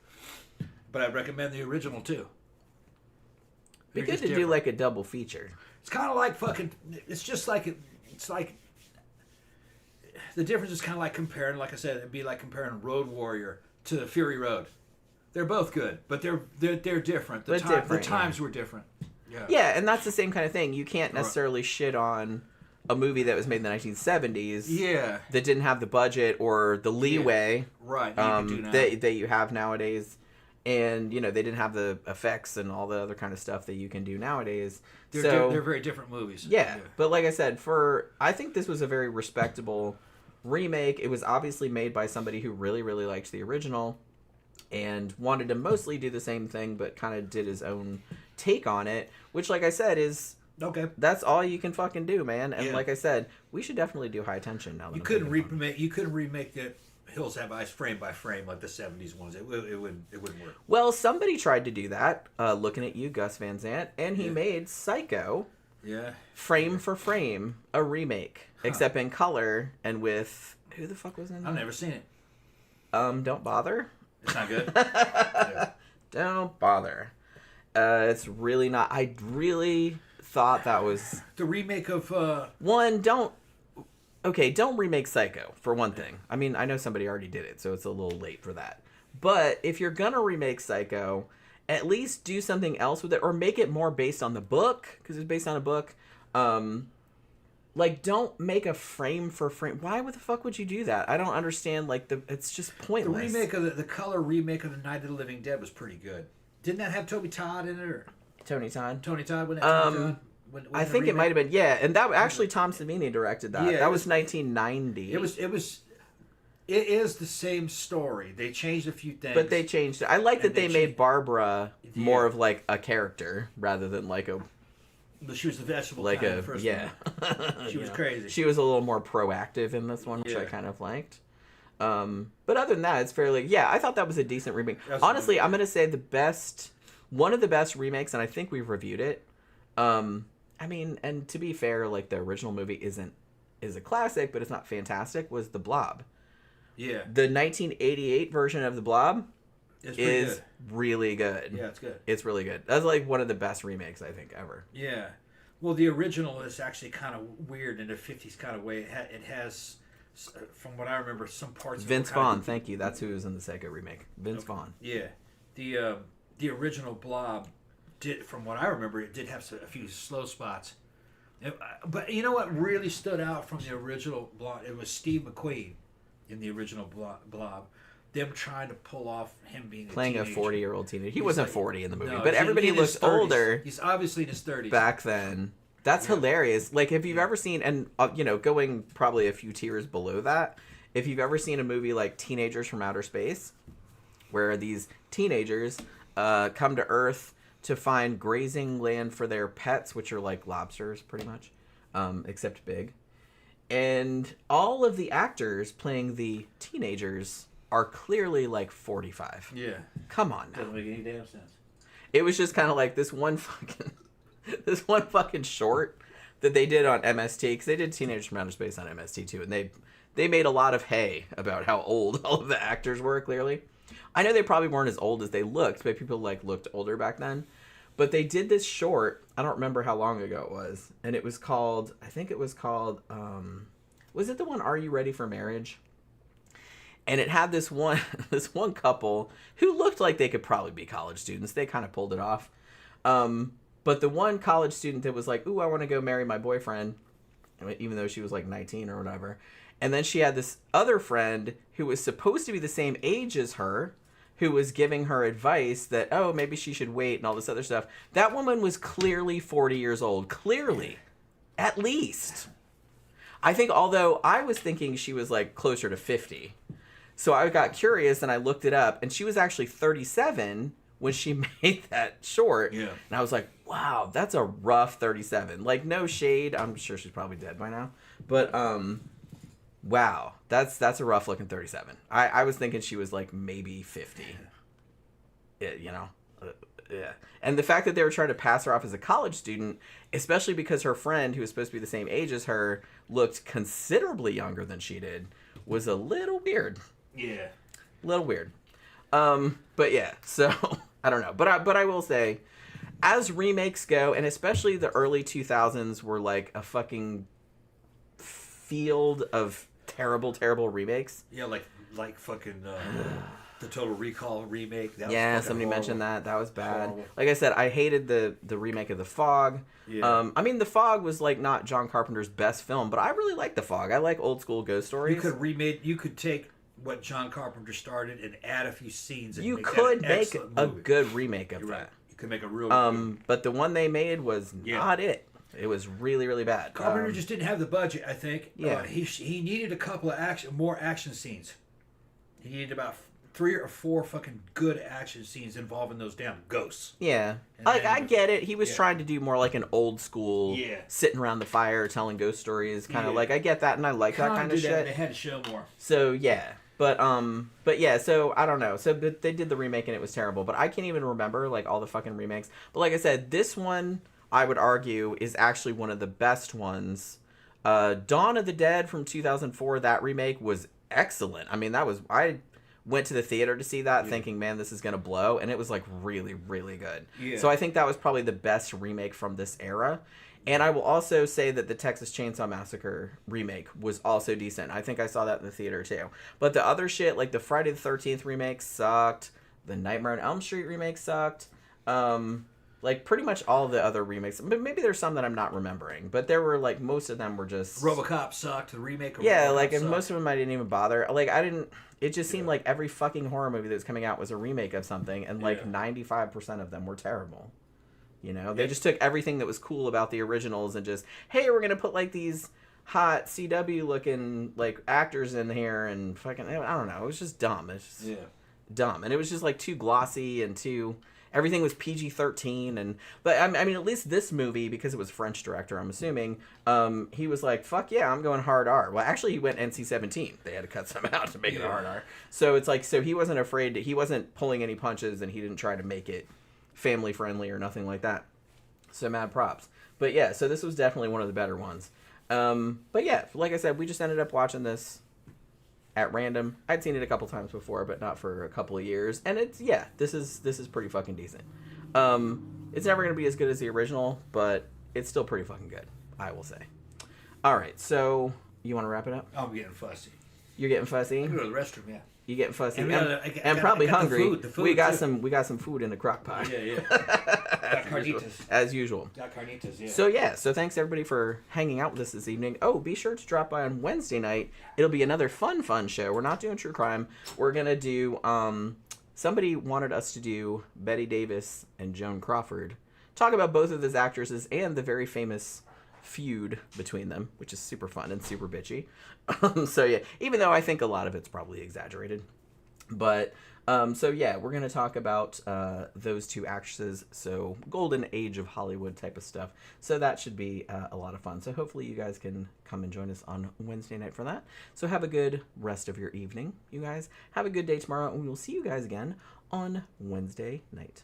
But I'd recommend the original, too. Be good to do, like, a double feature. It's kind of like fucking... It's just like... It's like... The difference is kind of like comparing... Like I said, it'd be like comparing Road Warrior to Fury Road. They're both good, but they're different. The times were different. Yeah, and that's the same kind of thing. You can't necessarily shit on a movie that was made in the 1970s that didn't have the budget or the leeway that you have nowadays, and you know, they didn't have the effects and all the other kind of stuff that you can do nowadays. They're very different movies. Yeah, but like I said, I think this was a very respectable remake. It was obviously made by somebody who really, really liked the original and wanted to mostly do the same thing, but kind of did his own take on it, which, like I said, is... Okay. That's all you can fucking do, man. And like I said, we should definitely do High Tension now. You couldn't remake that Hills Have Eyes frame by frame like the 70s ones. It wouldn't work. Well, somebody tried to do that, looking at you, Gus Van Sant, and he made Psycho frame for frame a remake, except in color and with... Who the fuck was in it? I've never seen it. Don't bother. It's not good? Don't bother. It's really not... I really... thought that was the remake of don't remake Psycho, for one thing. I mean, I know somebody already did it, so it's a little late for that, but if you're gonna remake Psycho, at least do something else with it, or make it more based on the book, because it's based on a book. Like, don't make a frame for frame. Why the fuck would you do that? I don't understand. Like, it's just pointless. The remake of the color remake of the Night of the Living Dead was pretty good. Didn't that have Toby Todd in it? Or? Tony Todd. When Todd? I think it might have been, and that actually Tom Savini directed that. That was 1990. It is the same story. They changed a few things, but they changed it. I like that they made Barbara more of like a character rather than like a. But she was the vegetable. Like kind first one. She was crazy. She was a little more proactive in this one, which I kind of liked. But other than that, it's fairly. I thought that was a decent remake. Honestly, I'm gonna say one of the best remakes, and I think we've reviewed it. I mean, and to be fair, like the original movie is a classic, but it's not fantastic. Was The Blob? Yeah. The 1988 version of The Blob is good. really good. Yeah, it's good. It's really good. That's like one of the best remakes I think ever. Yeah. Well, the original is actually kind of weird in a 50s kind of way. It has, from what I remember, some parts Vince of Vaughn, thank you. That's who was in the Psycho remake. Vince Okay. Vaughn. Yeah. The original Blob did, from what I remember, it did have a few slow spots. But you know what really stood out from the original Blob? It was Steve McQueen in the original Blob. Them trying to pull off him being Playing a a teenager. 40-year-old teenager. He wasn't 40 in the movie, No, but he's everybody in his looks 30s. older. He's obviously in his 30s. Back then. That's hilarious. Like, if you've ever seen, and, going probably a few tiers below that, if you've ever seen a movie like Teenagers from Outer Space, where these teenagers come to Earth to find grazing land for their pets, which are like lobsters, pretty much, except big. And all of the actors playing the teenagers are clearly like 45. Yeah. Come on now. Doesn't make any damn sense. It was just kind of like this one fucking short that they did on MST, because they did Teenagers from Outer Space on MST too, and they made a lot of hay about how old all of the actors were. Clearly, I know they probably weren't as old as they looked, but people like looked older back then. But they did this short. I don't remember how long ago it was, and it was called. I think it was called. Was it the one Are You Ready for Marriage? And it had this one couple who looked like they could probably be college students. They kind of pulled it off. But the one college student that was like, ooh, I want to go marry my boyfriend, even though she was like 19 or whatever. And then she had this other friend who was supposed to be the same age as her, who was giving her advice that, oh, maybe she should wait and all this other stuff. That woman was clearly 40 years old. Clearly. At least. I think, although I was thinking she was like closer to 50. So I got curious and I looked it up, and she was actually 37 when she made that short. Yeah. And I was like, wow, that's a rough 37. Like, no shade. I'm sure she's probably dead by now. But, wow, that's a rough looking 37. I was thinking she was like maybe 50. Yeah, yeah. And the fact that they were trying to pass her off as a college student, especially because her friend, who was supposed to be the same age as her, looked considerably younger than she did, was a little weird. Yeah. A little weird. But yeah, so I don't know. But I will say, as remakes go, and especially the early 2000s were like a fucking field of terrible, terrible remakes. Yeah, like fucking the Total Recall remake. That Yeah, was somebody horrible. mentioned that. That was bad. Horrible. Like I said, I hated the remake of The Fog. Yeah. I mean, The Fog was like not John Carpenter's best film, but I really like The Fog. I like old school ghost stories. You could take what John Carpenter started and add a few scenes. And You make could that an make excellent a movie. good remake of You're that. right. You could make a real. good. But the one they made was not it. It was really, really bad. Carpenter just didn't have the budget, I think. Yeah. He needed a couple of more action scenes. He needed about 3 or 4 fucking good action scenes involving those damn ghosts. Yeah. And Like, then- I get it. He was yeah. trying to do more like an old school, sitting around the fire, telling ghost stories, kind of like, I get that, and I like that kind of shit. They had to show more. So, yeah. But yeah, so, I don't know. So, but they did the remake, and it was terrible. But I can't even remember, like, all the fucking remakes. But like I said, this one, I would argue, is actually one of the best ones. Dawn of the Dead from 2004, that remake was excellent. I mean, I went to the theater to see that thinking, man, this is going to blow. And it was, like, really, really good. Yeah. So I think that was probably the best remake from this era. And I will also say that the Texas Chainsaw Massacre remake was also decent. I think I saw that in the theater, too. But the other shit, like the Friday the 13th remake sucked. The Nightmare on Elm Street remake sucked. Like, pretty much all of the other remakes. But maybe there's some that I'm not remembering. But there were, like, most of them were just... RoboCop sucked. The remake of Yeah, RoboCop like, and sucked. most of them I didn't even bother. Like, I didn't... It just seemed like every fucking horror movie that was coming out was a remake of something. And, like, 95% of them were terrible. You know? They just took everything that was cool about the originals and just... Hey, we're going to put, like, these hot CW-looking, like, actors in here and fucking... I don't know. It was just dumb. It's just dumb. And it was just, like, too glossy and too... Everything was PG-13, but I mean, at least this movie, because it was a French director, I'm assuming, he was like, fuck yeah, I'm going hard R. Well, actually, he went NC-17. They had to cut some out to make it a hard R. So it's like, so he wasn't afraid he wasn't pulling any punches, and he didn't try to make it family friendly or nothing like that. So mad props. But yeah, so this was definitely one of the better ones. But yeah, like I said, we just ended up watching this at random. I'd seen it a couple times before, but not for a couple of years. And it's this is pretty fucking decent. It's never gonna be as good as the original, but it's still pretty fucking good, I will say. All right, so you want to wrap it up? I'm getting fussy. You're getting fussy. I go to the restroom, yeah. You getting fussy And probably hungry. The food we got too. some food in the crock pot. Yeah. Got carnitas. As usual. Got carnitas, yeah. So thanks everybody for hanging out with us this evening. Oh, be sure to drop by on Wednesday night. It'll be another fun show. We're not doing true crime. We're gonna do somebody wanted us to do Betty Davis and Joan Crawford. Talk about both of those actresses and the very famous feud between them, which is super fun and super bitchy. So yeah, even though I think a lot of it's probably exaggerated, but so yeah, we're gonna talk about those two actresses, so golden age of Hollywood type of stuff. So that should be a lot of fun. So hopefully you guys can come and join us on Wednesday night for that. So have a good rest of your evening, you guys. Have a good day tomorrow, and we will see you guys again on Wednesday night.